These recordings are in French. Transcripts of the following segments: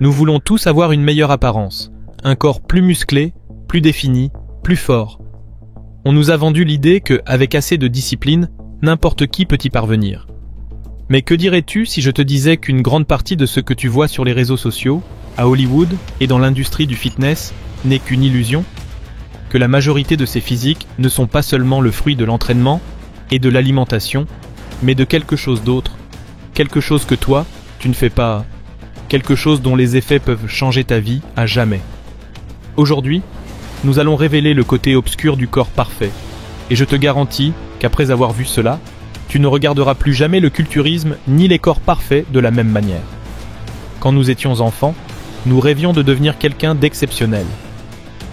Nous voulons tous avoir une meilleure apparence, un corps plus musclé, plus défini, plus fort. On nous a vendu l'idée qu'avec assez de discipline, n'importe qui peut y parvenir. Mais que dirais-tu si je te disais qu'une grande partie de ce que tu vois sur les réseaux sociaux, à Hollywood et dans l'industrie du fitness, n'est qu'une illusion? Que la majorité de ces physiques ne sont pas seulement le fruit de l'entraînement et de l'alimentation, mais de quelque chose d'autre, quelque chose que toi, tu ne fais pas, quelque chose dont les effets peuvent changer ta vie à jamais. Aujourd'hui, nous allons révéler le côté obscur du corps parfait, et je te garantis qu'après avoir vu cela, tu ne regarderas plus jamais le culturisme ni les corps parfaits de la même manière. Quand nous étions enfants, nous rêvions de devenir quelqu'un d'exceptionnel.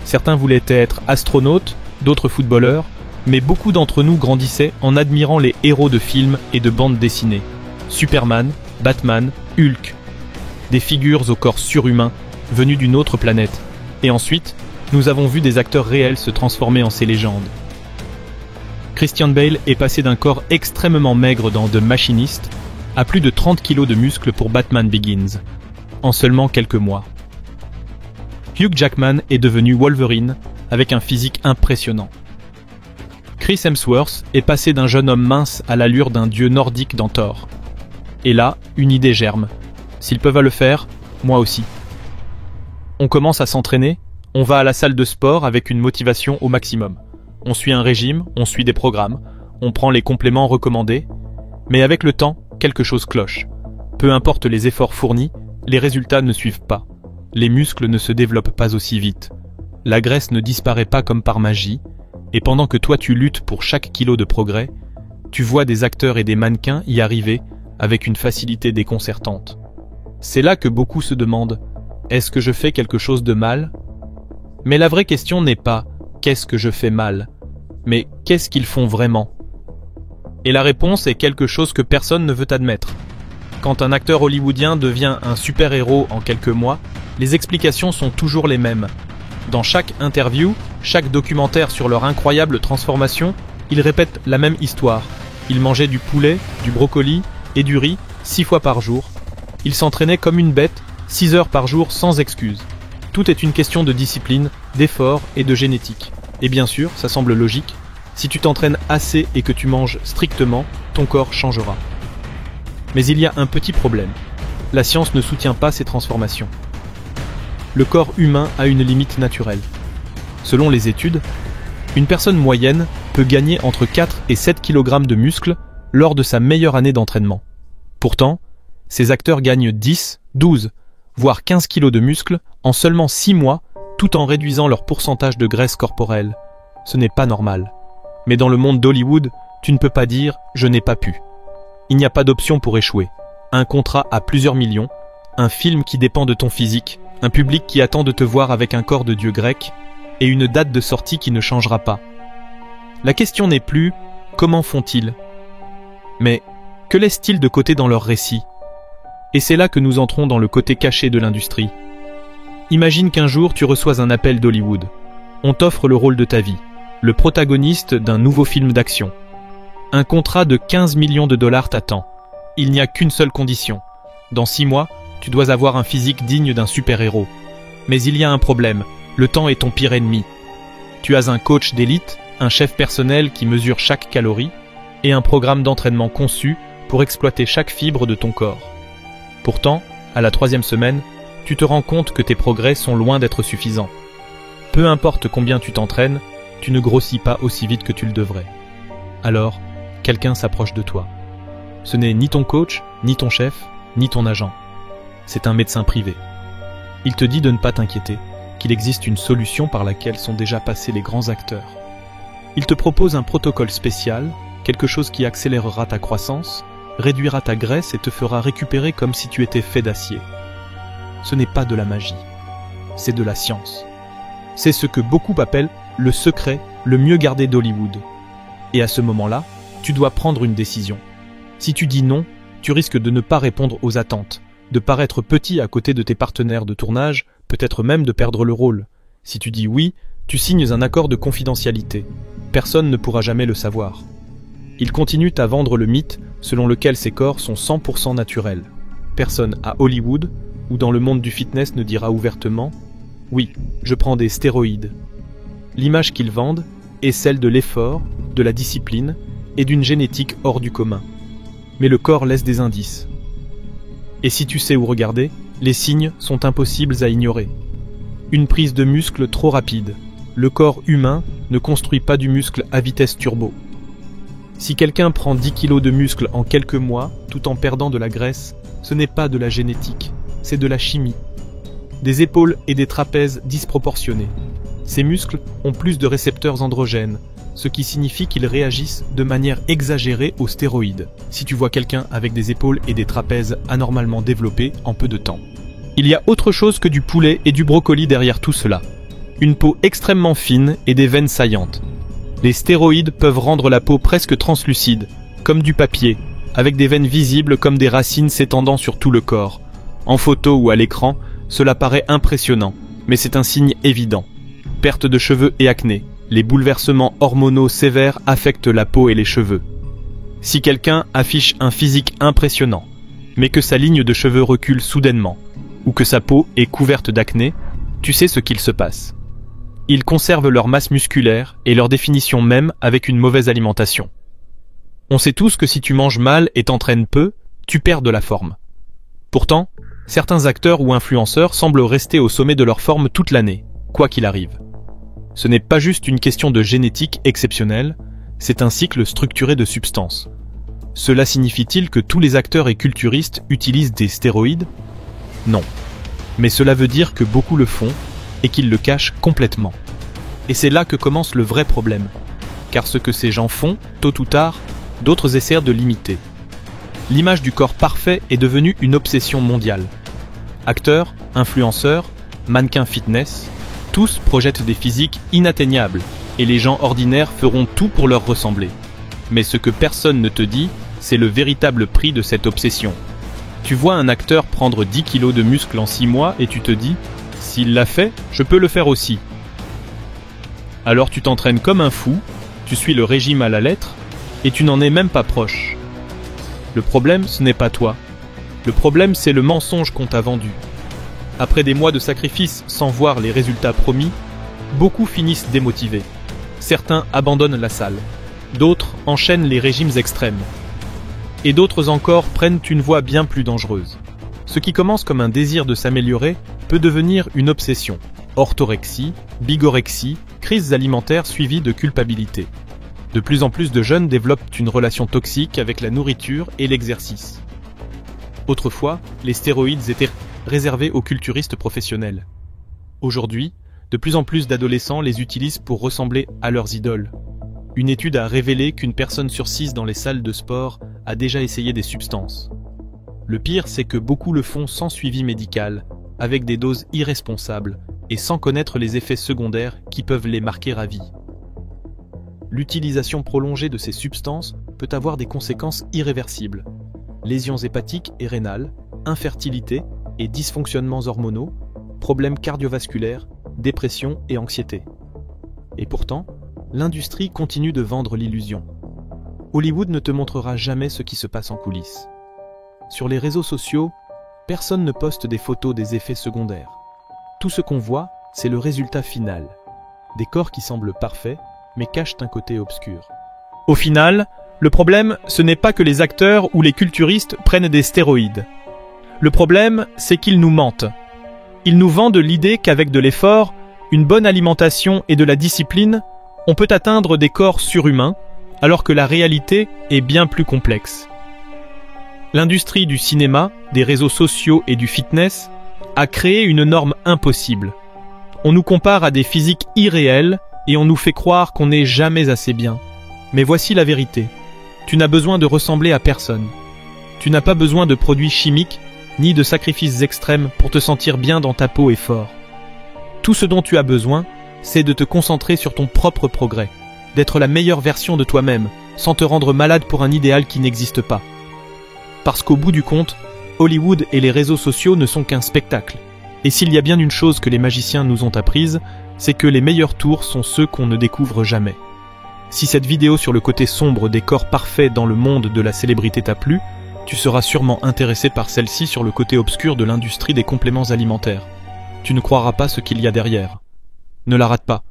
Certains voulaient être astronautes, d'autres footballeurs, mais beaucoup d'entre nous grandissaient en admirant les héros de films et de bandes dessinées. Superman, Batman, Hulk. Des figures au corps surhumain, venus d'une autre planète. Et ensuite, nous avons vu des acteurs réels se transformer en ces légendes. Christian Bale est passé d'un corps extrêmement maigre dans The Machinist à plus de 30 kilos de muscles pour Batman Begins, en seulement quelques mois. Hugh Jackman est devenu Wolverine avec un physique impressionnant. Chris Hemsworth est passé d'un jeune homme mince à l'allure d'un dieu nordique dans Thor. Et là, une idée germe. S'ils peuvent le faire, moi aussi. On commence à s'entraîner, on va à la salle de sport avec une motivation au maximum. On suit un régime, on suit des programmes, on prend les compléments recommandés, mais avec le temps, quelque chose cloche. Peu importe les efforts fournis, les résultats ne suivent pas. Les muscles ne se développent pas aussi vite. La graisse ne disparaît pas comme par magie, et pendant que toi tu luttes pour chaque kilo de progrès, tu vois des acteurs et des mannequins y arriver avec une facilité déconcertante. C'est là que beaucoup se demandent, est-ce que je fais quelque chose de mal? Mais la vraie question n'est pas « qu'est-ce que je fais mal ?», mais « qu'est-ce qu'ils font vraiment ?» Et la réponse est quelque chose que personne ne veut admettre. Quand un acteur hollywoodien devient un super-héros en quelques mois, les explications sont toujours les mêmes. Dans chaque interview, chaque documentaire sur leur incroyable transformation, ils répètent la même histoire. Ils mangeaient du poulet, du brocoli et du riz 6 fois par jour. Ils s'entraînaient comme une bête, 6 heures par jour sans excuse. Tout est une question de discipline, d'effort et de génétique. Et bien sûr, ça semble logique, si tu t'entraînes assez et que tu manges strictement, ton corps changera. Mais il y a un petit problème. La science ne soutient pas ces transformations. Le corps humain a une limite naturelle. Selon les études, une personne moyenne peut gagner entre 4 et 7 kg de muscles lors de sa meilleure année d'entraînement. Pourtant, ces acteurs gagnent 10, 12, voire 15 kg de muscles en seulement 6 mois, tout en réduisant leur pourcentage de graisse corporelle. Ce n'est pas normal. Mais dans le monde d'Hollywood, tu ne peux pas dire « je n'ai pas pu ». Il n'y a pas d'option pour échouer. Un contrat à plusieurs millions, un film qui dépend de ton physique, un public qui attend de te voir avec un corps de dieu grec, et une date de sortie qui ne changera pas. La question n'est plus « comment font-ils ?» mais « que laissent-ils de côté dans leur récit ?» Et c'est là que nous entrons dans le côté caché de l'industrie. Imagine qu'un jour tu reçois un appel d'Hollywood. On t'offre le rôle de ta vie, le protagoniste d'un nouveau film d'action. Un contrat de 15 millions de dollars t'attend. Il n'y a qu'une seule condition. Dans 6 mois, tu dois avoir un physique digne d'un super-héros. Mais il y a un problème, le temps est ton pire ennemi. Tu as un coach d'élite, un chef personnel qui mesure chaque calorie, et un programme d'entraînement conçu pour exploiter chaque fibre de ton corps. Pourtant, à la 3e semaine, tu te rends compte que tes progrès sont loin d'être suffisants. Peu importe combien tu t'entraînes, tu ne grossis pas aussi vite que tu le devrais. Alors, quelqu'un s'approche de toi. Ce n'est ni ton coach, ni ton chef, ni ton agent. C'est un médecin privé. Il te dit de ne pas t'inquiéter, qu'il existe une solution par laquelle sont déjà passés les grands acteurs. Il te propose un protocole spécial, quelque chose qui accélérera ta croissance, réduira ta graisse et te fera récupérer comme si tu étais fait d'acier. Ce n'est pas de la magie, c'est de la science. C'est ce que beaucoup appellent le secret le mieux gardé d'Hollywood. Et à ce moment-là, tu dois prendre une décision. Si tu dis non, tu risques de ne pas répondre aux attentes, de paraître petit à côté de tes partenaires de tournage, peut-être même de perdre le rôle. Si tu dis oui, tu signes un accord de confidentialité. Personne ne pourra jamais le savoir. Ils continuent à vendre le mythe selon lequel ces corps sont 100% naturels. Personne à Hollywood, ou dans le monde du fitness ne dira ouvertement « Oui, je prends des stéroïdes ». L'image qu'ils vendent est celle de l'effort, de la discipline et d'une génétique hors du commun. Mais le corps laisse des indices. Et si tu sais où regarder, les signes sont impossibles à ignorer. Une prise de muscle trop rapide. Le corps humain ne construit pas du muscle à vitesse turbo. Si quelqu'un prend 10 kg de muscle en quelques mois, tout en perdant de la graisse, ce n'est pas de la génétique, c'est de la chimie. Des épaules et des trapèzes disproportionnés. Ces muscles ont plus de récepteurs androgènes, ce qui signifie qu'ils réagissent de manière exagérée aux stéroïdes, si tu vois quelqu'un avec des épaules et des trapèzes anormalement développés en peu de temps. Il y a autre chose que du poulet et du brocoli derrière tout cela. Une peau extrêmement fine et des veines saillantes. Les stéroïdes peuvent rendre la peau presque translucide, comme du papier, avec des veines visibles comme des racines s'étendant sur tout le corps. En photo ou à l'écran, cela paraît impressionnant, mais c'est un signe évident. Perte de cheveux et acné. Les bouleversements hormonaux sévères affectent la peau et les cheveux. Si quelqu'un affiche un physique impressionnant, mais que sa ligne de cheveux recule soudainement, ou que sa peau est couverte d'acné, tu sais ce qu'il se passe. Ils conservent leur masse musculaire et leur définition même avec une mauvaise alimentation. On sait tous que si tu manges mal et t'entraînes peu, tu perds de la forme. Pourtant, certains acteurs ou influenceurs semblent rester au sommet de leur forme toute l'année, quoi qu'il arrive. Ce n'est pas juste une question de génétique exceptionnelle, c'est un cycle structuré de substances. Cela signifie-t-il que tous les acteurs et culturistes utilisent des stéroïdes ? Non. Mais cela veut dire que beaucoup le font et qu'ils le cachent complètement. Et c'est là que commence le vrai problème. Car ce que ces gens font, tôt ou tard, d'autres essaient de l'imiter. L'image du corps parfait est devenue une obsession mondiale. Acteurs, influenceurs, mannequins fitness, tous projettent des physiques inatteignables et les gens ordinaires feront tout pour leur ressembler. Mais ce que personne ne te dit, c'est le véritable prix de cette obsession. Tu vois un acteur prendre 10 kilos de muscles en 6 mois et tu te dis « S'il l'a fait, je peux le faire aussi ». Alors tu t'entraînes comme un fou, tu suis le régime à la lettre et tu n'en es même pas proche. Le problème, ce n'est pas toi. Le problème, c'est le mensonge qu'on t'a vendu. Après des mois de sacrifices sans voir les résultats promis, beaucoup finissent démotivés. Certains abandonnent la salle, d'autres enchaînent les régimes extrêmes. Et d'autres encore prennent une voie bien plus dangereuse. Ce qui commence comme un désir de s'améliorer peut devenir une obsession. Orthorexie, bigorexie, crises alimentaires suivies de culpabilité. De plus en plus de jeunes développent une relation toxique avec la nourriture et l'exercice. Autrefois, les stéroïdes étaient réservés aux culturistes professionnels. Aujourd'hui, de plus en plus d'adolescents les utilisent pour ressembler à leurs idoles. Une étude a révélé qu'une personne sur 6 dans les salles de sport a déjà essayé des substances. Le pire, c'est que beaucoup le font sans suivi médical, avec des doses irresponsables et sans connaître les effets secondaires qui peuvent les marquer à vie. L'utilisation prolongée de ces substances peut avoir des conséquences irréversibles. Lésions hépatiques et rénales, infertilité et dysfonctionnements hormonaux, problèmes cardiovasculaires, dépression et anxiété. Et pourtant, l'industrie continue de vendre l'illusion. Hollywood ne te montrera jamais ce qui se passe en coulisses. Sur les réseaux sociaux, personne ne poste des photos des effets secondaires. Tout ce qu'on voit, c'est le résultat final. Des corps qui semblent parfaits, mais cachent un côté obscur. Au final, le problème, ce n'est pas que les acteurs ou les culturistes prennent des stéroïdes. Le problème, c'est qu'ils nous mentent. Ils nous vendent l'idée qu'avec de l'effort, une bonne alimentation et de la discipline, on peut atteindre des corps surhumains, alors que la réalité est bien plus complexe. L'industrie du cinéma, des réseaux sociaux et du fitness a créé une norme impossible. On nous compare à des physiques irréels et on nous fait croire qu'on n'est jamais assez bien. Mais voici la vérité. Tu n'as besoin de ressembler à personne. Tu n'as pas besoin de produits chimiques ni de sacrifices extrêmes pour te sentir bien dans ta peau et fort. Tout ce dont tu as besoin, c'est de te concentrer sur ton propre progrès, d'être la meilleure version de toi-même, sans te rendre malade pour un idéal qui n'existe pas. Parce qu'au bout du compte, Hollywood et les réseaux sociaux ne sont qu'un spectacle. Et s'il y a bien une chose que les magiciens nous ont apprise, c'est que les meilleurs tours sont ceux qu'on ne découvre jamais. Si cette vidéo sur le côté sombre des corps parfaits dans le monde de la célébrité t'a plu, tu seras sûrement intéressé par celle-ci sur le côté obscur de l'industrie des compléments alimentaires. Tu ne croiras pas ce qu'il y a derrière. Ne la rate pas.